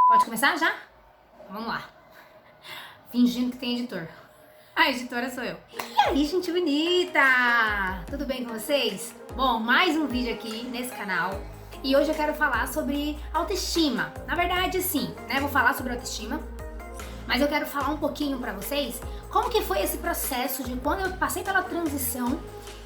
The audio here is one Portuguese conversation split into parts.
Pode começar já? Vamos lá. Fingindo que tem editor. A editora sou eu. E aí, gente bonita! Tudo bem com vocês? Bom, mais um vídeo aqui nesse canal. E hoje eu quero falar sobre autoestima. Na verdade, sim, né? Vou falar sobre autoestima. Mas eu quero falar um pouquinho pra vocês como que foi esse processo de quando eu passei pela transição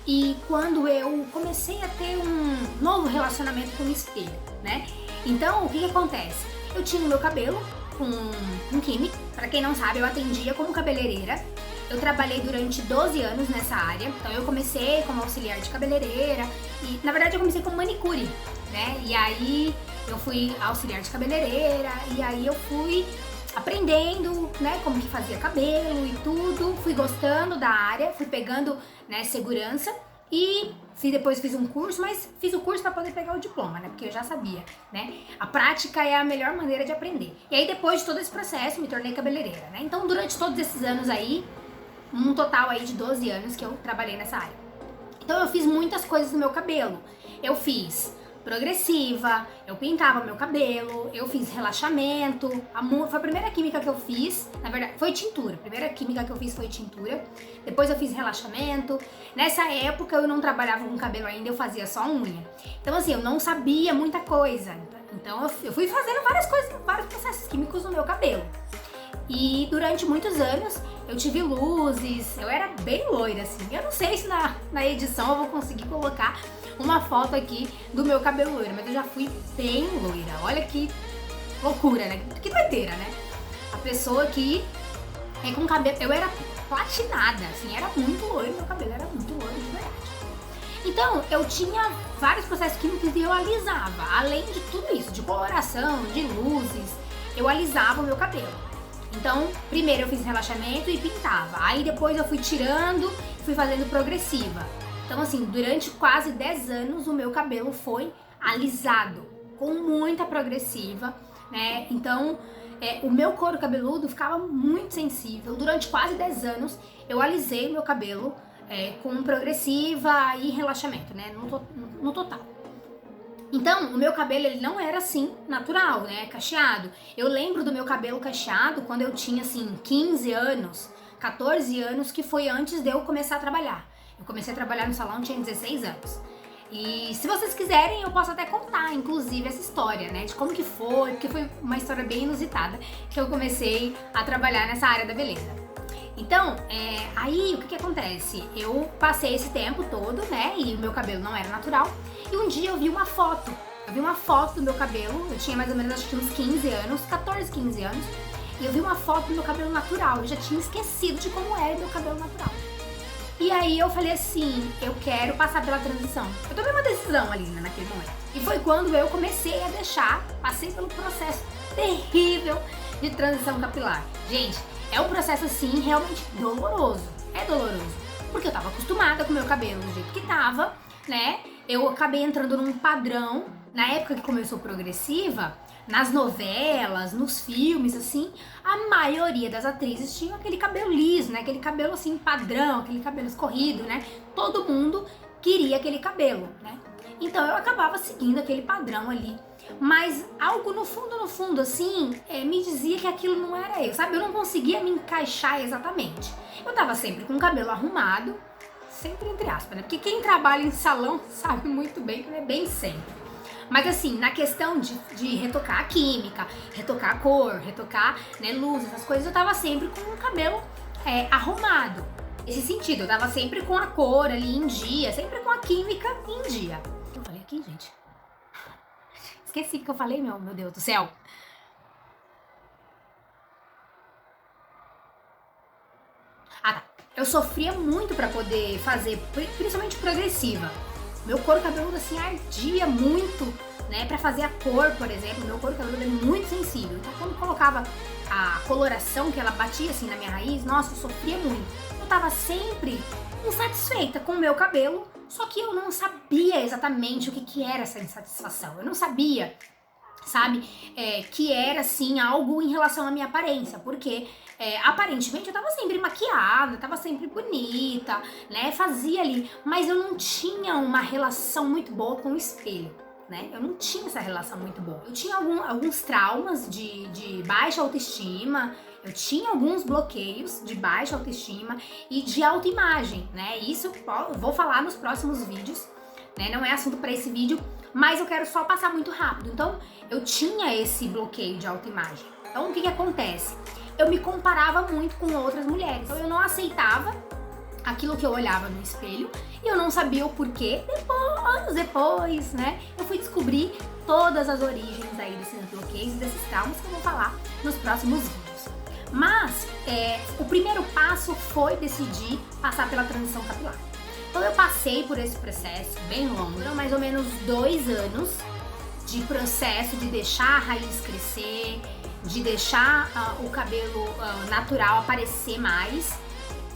e quando eu comecei a ter um novo relacionamento com o espelho, né? Então, o que acontece? Eu tinha o meu cabelo com química. Pra quem não sabe, eu atendia como cabeleireira. Eu trabalhei durante 12 anos nessa área. Então, eu comecei como auxiliar de cabeleireira e, na verdade, eu comecei como manicure, né? E aí, eu fui auxiliar de cabeleireira e aí eu fui aprendendo, né, como que fazia cabelo e tudo, fui gostando da área, fui pegando, né, segurança e depois fiz um curso, mas fiz o curso para poder pegar o diploma, né, porque eu já sabia, né, a prática é a melhor maneira de aprender. E aí depois de todo esse processo me tornei cabeleireira, né, então durante todos esses anos aí, um total aí de 12 anos que eu trabalhei nessa área. Então eu fiz muitas coisas no meu cabelo, eu fiz progressiva, eu pintava meu cabelo, eu fiz relaxamento, foi a primeira química que eu fiz, na verdade foi tintura, a primeira química que eu fiz foi tintura, depois eu fiz relaxamento, nessa época eu não trabalhava com cabelo ainda, eu fazia só unha, então assim, eu não sabia muita coisa, então eu fui fazendo várias coisas, vários processos químicos no meu cabelo. E durante muitos anos eu tive luzes, eu era bem loira assim. Eu não sei se na edição eu vou conseguir colocar uma foto aqui do meu cabelo loiro, mas eu já fui bem loira. Olha que loucura, né? Que doideira, né? A pessoa que é com cabelo... Eu era platinada, assim, era muito loiro, meu cabelo era muito loiro de verdade. Então, eu tinha vários processos químicos e eu alisava. Além de tudo isso, de coloração, de luzes, eu alisava o meu cabelo. Então, primeiro eu fiz relaxamento e pintava. Aí depois eu fui tirando, fui fazendo progressiva. Então, assim, durante quase 10 anos o meu cabelo foi alisado, com muita progressiva, né? Então, o meu couro cabeludo ficava muito sensível. Durante quase 10 anos eu alisei o meu cabelo com progressiva e relaxamento, né? No total. Então, o meu cabelo ele não era assim, natural, né, cacheado. Eu lembro do meu cabelo cacheado quando eu tinha assim 15 anos, 14 anos, que foi antes de eu começar a trabalhar. Eu comecei a trabalhar no salão, tinha 16 anos. E se vocês quiserem, eu posso até contar, inclusive, essa história, né, de como que foi, porque foi uma história bem inusitada que eu comecei a trabalhar nessa área da beleza. Então, aí o que acontece? Eu passei esse tempo todo, né, e o meu cabelo não era natural, e um dia eu vi uma foto. Eu vi uma foto do meu cabelo, eu tinha mais ou menos acho que uns 15 anos, 14, 15 anos, e eu vi uma foto do meu cabelo natural, eu já tinha esquecido de como era o meu cabelo natural. E aí eu falei assim, eu quero passar pela transição. Eu tomei uma decisão ali, né, naquele momento. E foi quando eu comecei a passei pelo processo terrível de transição capilar. Gente, é um processo assim realmente doloroso. É doloroso. Porque eu tava acostumada com o meu cabelo do jeito que tava, né? Eu acabei entrando num padrão. Na época que começou progressiva, nas novelas, nos filmes, assim, a maioria das atrizes tinha aquele cabelo liso, né? Aquele cabelo assim, padrão, aquele cabelo escorrido, né? Todo mundo queria aquele cabelo, né? Então eu acabava seguindo aquele padrão ali. Mas algo no fundo, assim, me dizia que aquilo não era eu, sabe? Eu não conseguia me encaixar exatamente. Eu tava sempre com o cabelo arrumado, sempre entre aspas, né? Porque quem trabalha em salão sabe muito bem que não é bem sempre. Mas assim, na questão de retocar a química, retocar a cor, retocar, né, luz, essas coisas, eu tava sempre com o cabelo arrumado. Nesse sentido, eu tava sempre com a cor ali em dia, sempre com a química em dia. Eu falei aqui, gente. Esqueci o que eu falei, meu Deus do céu. Ah, tá. Eu sofria muito pra poder fazer, principalmente progressiva. Meu couro cabeludo assim ardia muito, né? Pra fazer a cor, por exemplo, meu couro cabeludo é muito sensível. Então quando colocava a coloração que ela batia assim na minha raiz, nossa, eu sofria muito. Eu tava sempre insatisfeita com o meu cabelo, só que eu não sabia exatamente o que era essa insatisfação. Eu não sabia, sabe, que era assim algo em relação à minha aparência, porque aparentemente eu tava sempre maquiada, tava sempre bonita, né, fazia ali, mas eu não tinha uma relação muito boa com o espelho. né? Eu não tinha essa relação muito boa. Eu tinha alguns traumas de baixa autoestima, eu tinha alguns bloqueios de baixa autoestima e de autoimagem, né? Isso eu vou falar nos próximos vídeos, né? Não é assunto para esse vídeo, mas eu quero só passar muito rápido. Então, eu tinha esse bloqueio de autoimagem. Então, o que acontece? Eu me comparava muito com outras mulheres. Então, eu não aceitava aquilo que eu olhava no espelho e eu não sabia o porquê. Anos depois, né, eu fui descobrir todas as origens aí desses bloqueios e desses traumas que eu vou falar nos próximos vídeos. Mas o primeiro passo foi decidir passar pela transição capilar. Então eu passei por esse processo bem longo, mais ou menos 2 anos de processo de deixar a raiz crescer, de deixar o cabelo natural aparecer mais.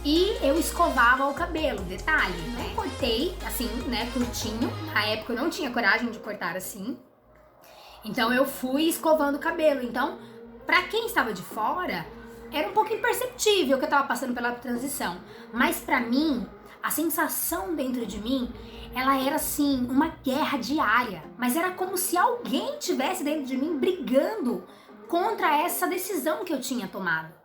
E eu escovava o cabelo, detalhe, né? Eu cortei assim, né, curtinho. Na época eu não tinha coragem de cortar assim. Então eu fui escovando o cabelo. Então, pra quem estava de fora, era um pouco imperceptível que eu tava passando pela transição. Mas pra mim, a sensação dentro de mim, ela era assim, uma guerra diária. Mas era como se alguém tivesse dentro de mim brigando contra essa decisão que eu tinha tomado.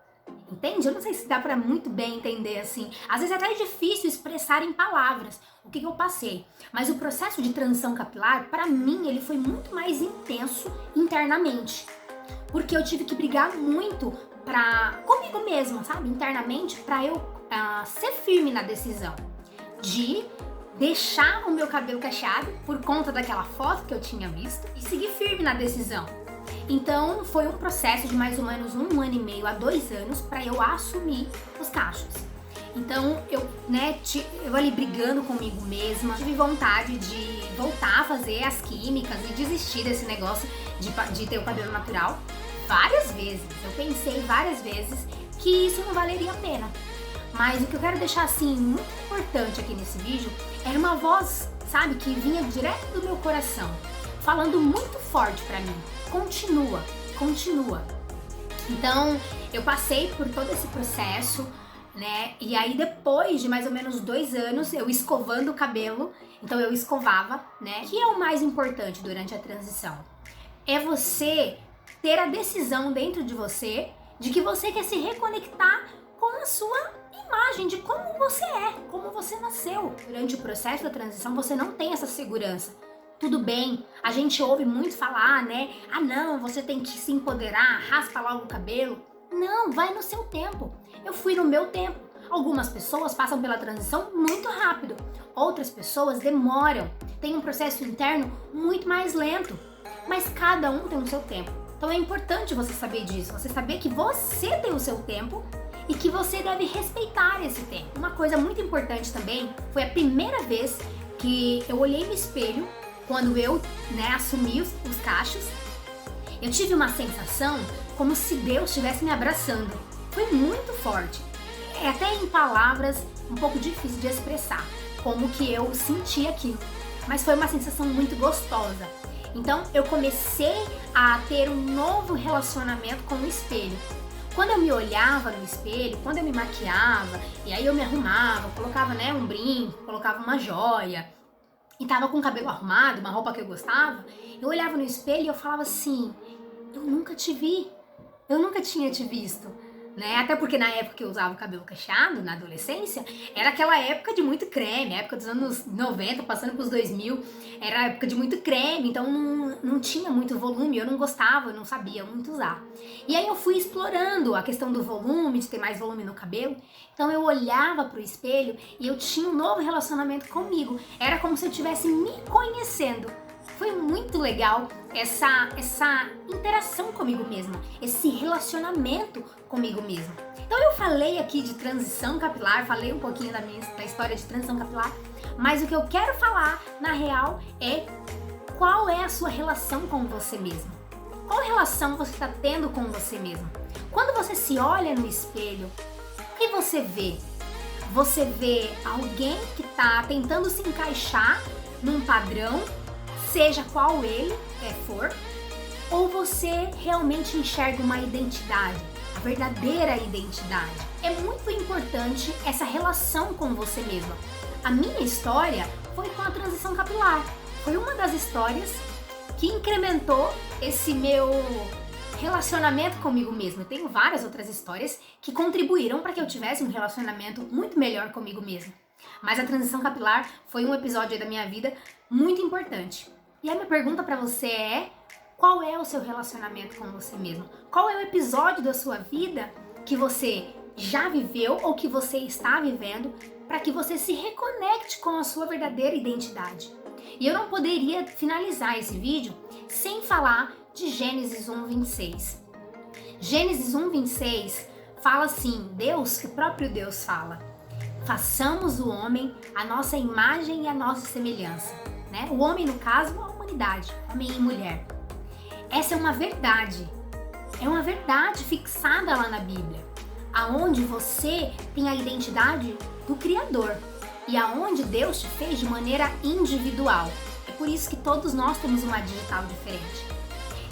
Entende? Eu não sei se dá pra muito bem entender assim. Às vezes é até difícil expressar em palavras o que eu passei. Mas o processo de transição capilar, pra mim, ele foi muito mais intenso internamente. Porque eu tive que brigar muito comigo mesma, sabe? Internamente, pra eu ser firme na decisão de deixar o meu cabelo cacheado por conta daquela foto que eu tinha visto e seguir firme na decisão. Então, foi um processo de mais ou menos 1 ano e meio a 2 anos para eu assumir os cachos. Então, eu ali brigando comigo mesma, tive vontade de voltar a fazer as químicas e desistir desse negócio de ter o cabelo natural várias vezes. Eu pensei várias vezes que isso não valeria a pena. Mas o que eu quero deixar, assim, muito importante aqui nesse vídeo era uma voz, sabe, que vinha direto do meu coração, falando muito forte pra mim. Continua, continua. Então, eu passei por todo esse processo, né? E aí, depois de mais ou menos 2 anos, eu escovando o cabelo, então eu escovava, né? O que é o mais importante durante a transição? É você ter a decisão dentro de você de que você quer se reconectar com a sua imagem, de como você é, como você nasceu. Durante o processo da transição, você não tem essa segurança. Tudo bem, a gente ouve muito falar, né? Ah não, você tem que se empoderar, raspa logo o cabelo. Não, vai no seu tempo. Eu fui no meu tempo. Algumas pessoas passam pela transição muito rápido. Outras pessoas demoram. Tem um processo interno muito mais lento. Mas cada um tem o seu tempo. Então é importante você saber disso. Você saber que você tem o seu tempo e que você deve respeitar esse tempo. Uma coisa muito importante também foi a primeira vez que eu olhei no espelho quando eu, assumi os cachos. Eu tive uma sensação como se Deus estivesse me abraçando. Foi muito forte. É até em palavras um pouco difícil de expressar como que eu senti aquilo. Mas foi uma sensação muito gostosa. Então eu comecei a ter um novo relacionamento com o espelho. Quando eu me olhava no espelho, quando eu me maquiava, e aí eu me arrumava, colocava um brinco, colocava uma joia, e tava com o cabelo arrumado, uma roupa que eu gostava, eu olhava no espelho e eu falava assim, eu nunca te vi, eu nunca tinha te visto, né? Até porque na época que eu usava o cabelo cacheado, na adolescência, era aquela época de muito creme, época dos anos 90, passando pros 2000, era a época de muito creme, então não tinha muito volume, eu não gostava, eu não sabia muito usar. E aí eu fui explorando a questão do volume, de ter mais volume no cabelo, então eu olhava pro espelho e eu tinha um novo relacionamento comigo, era como se eu estivesse me conhecendo. Foi muito legal essa interação comigo mesma, esse relacionamento comigo mesma. Então eu falei aqui de transição capilar, falei um pouquinho da história de transição capilar, mas o que eu quero falar, na real, é qual é a sua relação com você mesma. Qual relação você está tendo com você mesma? Quando você se olha no espelho, o que você vê? Você vê alguém que está tentando se encaixar num padrão, seja qual ele for, ou você realmente enxerga uma identidade, a verdadeira identidade. É muito importante essa relação com você mesma. A minha história foi com a transição capilar. Foi uma das histórias que incrementou esse meu relacionamento comigo mesmo. Eu tenho várias outras histórias que contribuíram para que eu tivesse um relacionamento muito melhor comigo mesmo. Mas a transição capilar foi um episódio aí da minha vida muito importante. E a minha pergunta para você é: qual é o seu relacionamento com você mesmo? Qual é o episódio da sua vida que você já viveu ou que você está vivendo para que você se reconecte com a sua verdadeira identidade? E eu não poderia finalizar esse vídeo sem falar de Gênesis 1:26. Gênesis 1:26 fala assim, o próprio Deus fala: façamos o homem a nossa imagem e a nossa semelhança. Né? O homem, no caso, a humanidade, homem e mulher. Essa é uma verdade fixada lá na Bíblia, aonde você tem a identidade do Criador e aonde Deus te fez de maneira individual. É por isso que todos nós temos uma digital diferente.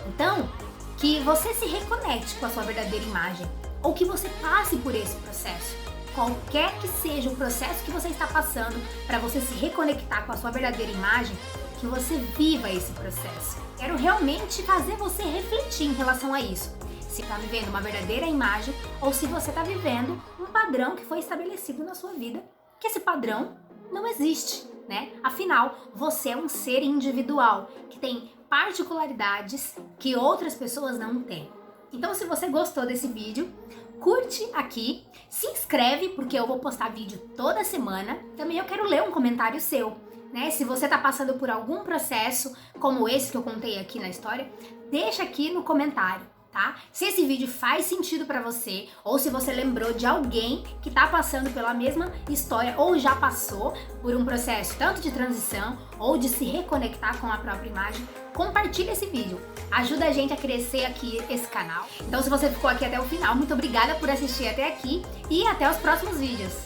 Então, que você se reconecte com a sua verdadeira imagem, ou que você passe por esse processo. Qualquer que seja o processo que você está passando para você se reconectar com a sua verdadeira imagem, que você viva esse processo. Quero realmente fazer você refletir em relação a isso. Se está vivendo uma verdadeira imagem ou se você está vivendo um padrão que foi estabelecido na sua vida, que esse padrão não existe, né? Afinal, você é um ser individual que tem particularidades que outras pessoas não têm. Então, se você gostou desse vídeo, curte aqui, se inscreve, porque eu vou postar vídeo toda semana. Também eu quero ler um comentário seu, né? Se você tá passando por algum processo como esse que eu contei aqui na história, deixa aqui no comentário, tá? Se esse vídeo faz sentido pra você, ou se você lembrou de alguém que tá passando pela mesma história ou já passou por um processo tanto de transição ou de se reconectar com a própria imagem, compartilha esse vídeo. Ajuda a gente a crescer aqui esse canal. Então, se você ficou aqui até o final, muito obrigada por assistir até aqui e até os próximos vídeos.